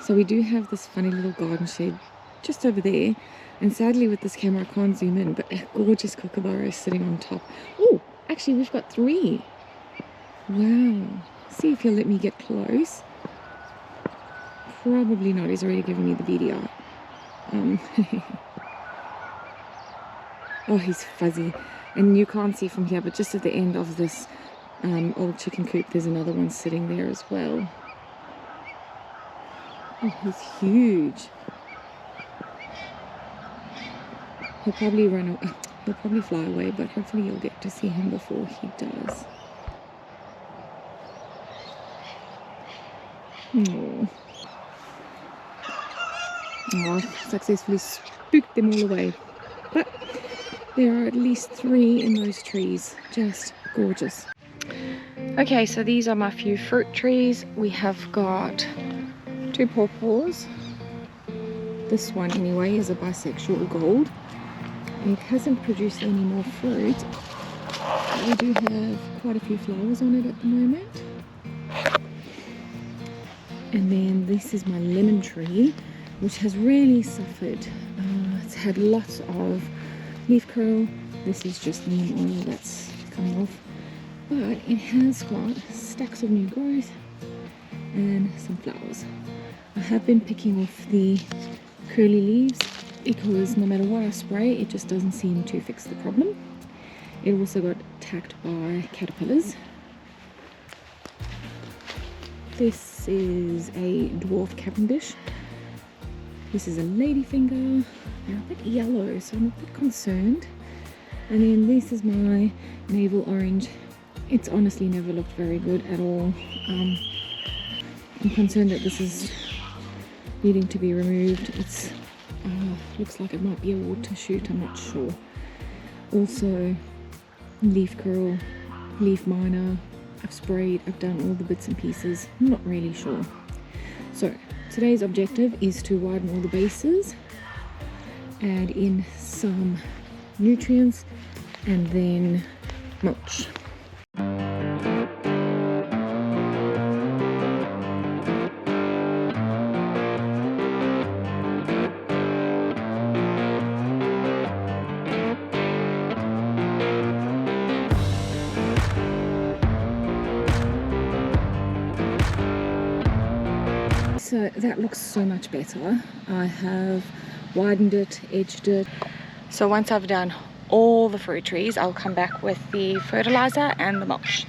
So we do have this funny little garden shed just over there, and sadly with this camera I can't zoom in, but a gorgeous kookaburra is sitting on top. Oh, actually we've got 3. Wow. See if he'll let me get close. Probably not, he's already given me the VDR. Oh, he's fuzzy, and you can't see from here, but just at the end of this old chicken coop there's another one sitting there as well. Oh, he's huge. He'll probably he'll probably fly away, but hopefully you'll get to see him before he does. Oh, successfully spooked them all away. But there are at least 3 in those trees. Just gorgeous. Okay, so these are my few fruit trees. We have got 2 pawpaws. This one anyway is a bisexual gold. It hasn't produced any more fruit. We do have quite a few flowers on it at the moment. And then this is my lemon tree, which has really suffered. It's had lots of leaf curl. This is just neem oil that's coming off. But it has got stacks of new growth and some flowers. I have been picking off the curly leaves because no matter what I spray, it just doesn't seem to fix the problem. It also got attacked by caterpillars. This is a dwarf Cavendish. This is a ladyfinger. They're a bit yellow, so I'm a bit concerned. And then this is my navel orange. It's honestly never looked very good at all. I'm concerned that this is needing to be removed. It's looks like it might be a water shoot, I'm not sure. Also leaf curl, leaf miner. I've sprayed, I've done all the bits and pieces. I'm not really sure. So today's objective is to widen all the bases, add in some nutrients, and then mulch. So that looks so much better. I have widened it, edged it. So once I've done all the fruit trees, I'll come back with the fertilizer and the mulch.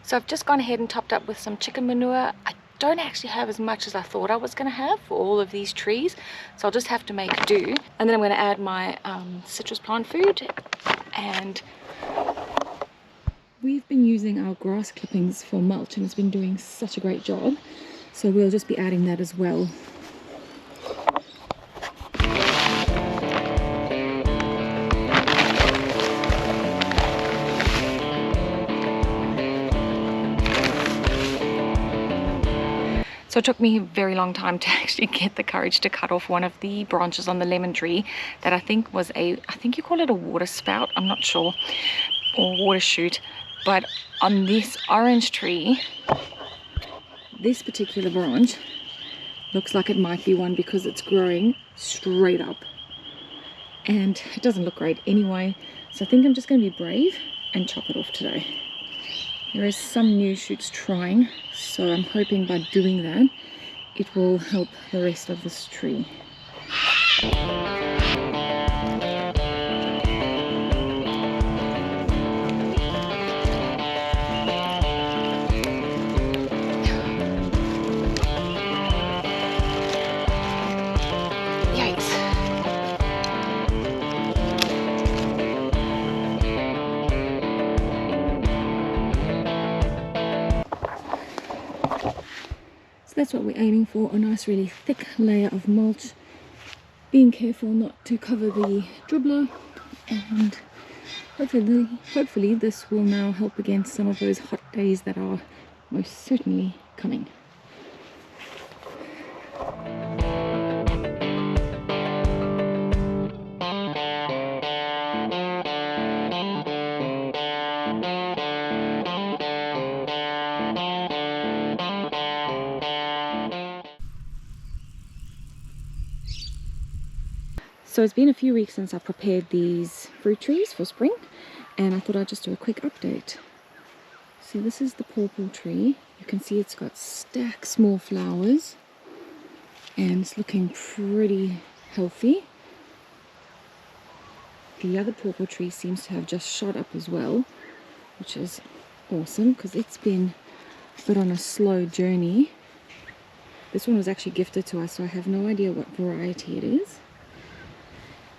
So I've just gone ahead and topped up with some chicken manure. I don't actually have as much as I thought I was going to have for all of these trees, so I'll just have to make do. And then I'm going to add my citrus plant food. And we've been using our grass clippings for mulch, and it's been doing such a great job, so we'll just be adding that as well. So it took me a very long time to actually get the courage to cut off one of the branches on the lemon tree that I think was I think you call it a water spout, I'm not sure, or water shoot. But on this orange tree, this particular branch looks like it might be one because it's growing straight up. And it doesn't look great anyway, so I think I'm just going to be brave and chop it off today. There is some new shoots trying, so I'm hoping by doing that it will help the rest of this tree. that's what we're aiming for, a nice really thick layer of mulch, being careful not to cover the dribbler, and hopefully this will now help against some of those hot days that are most certainly coming. So it's been a few weeks since I prepared these fruit trees for spring, and I thought I'd just do a quick update. So this is the pawpaw tree. You can see it's got stacked small flowers and it's looking pretty healthy. The other pawpaw tree seems to have just shot up as well, which is awesome because it's been a bit on a slow journey. This one was actually gifted to us, so I have no idea what variety it is.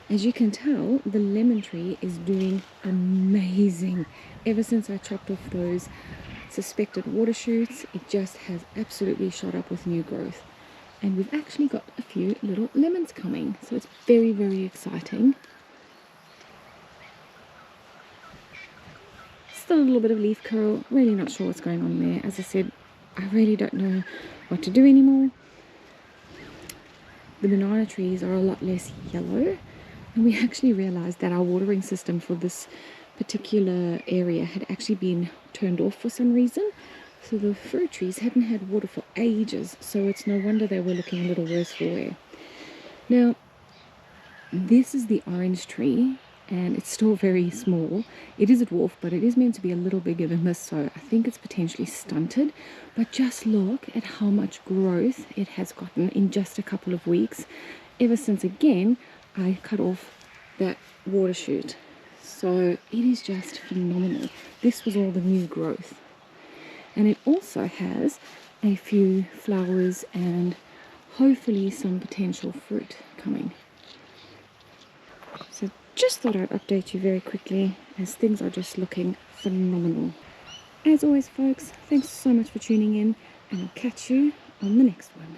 As you can tell, the lemon tree is doing amazing. Ever since I chopped off those suspected water shoots, it just has absolutely shot up with new growth. And we've actually got a few little lemons coming, so it's very, very exciting. Still a little bit of leaf curl, really not sure what's going on there. As I said, I really don't know what to do anymore. The banana trees are a lot less yellow. And we actually realized that our watering system for this particular area had actually been turned off for some reason. So the fruit trees hadn't had water for ages, so it's no wonder they were looking a little worse for wear. Now, this is the orange tree, and it's still very small. It is a dwarf, but it is meant to be a little bigger than this, so I think it's potentially stunted. But just look at how much growth it has gotten in just a couple of weeks, ever since, again, I cut off that water shoot. So it is just phenomenal. This was all the new growth. And it also has a few flowers and hopefully some potential fruit coming. So just thought I'd update you very quickly as things are just looking phenomenal. As always, folks, thanks so much for tuning in, and I'll catch you on the next one.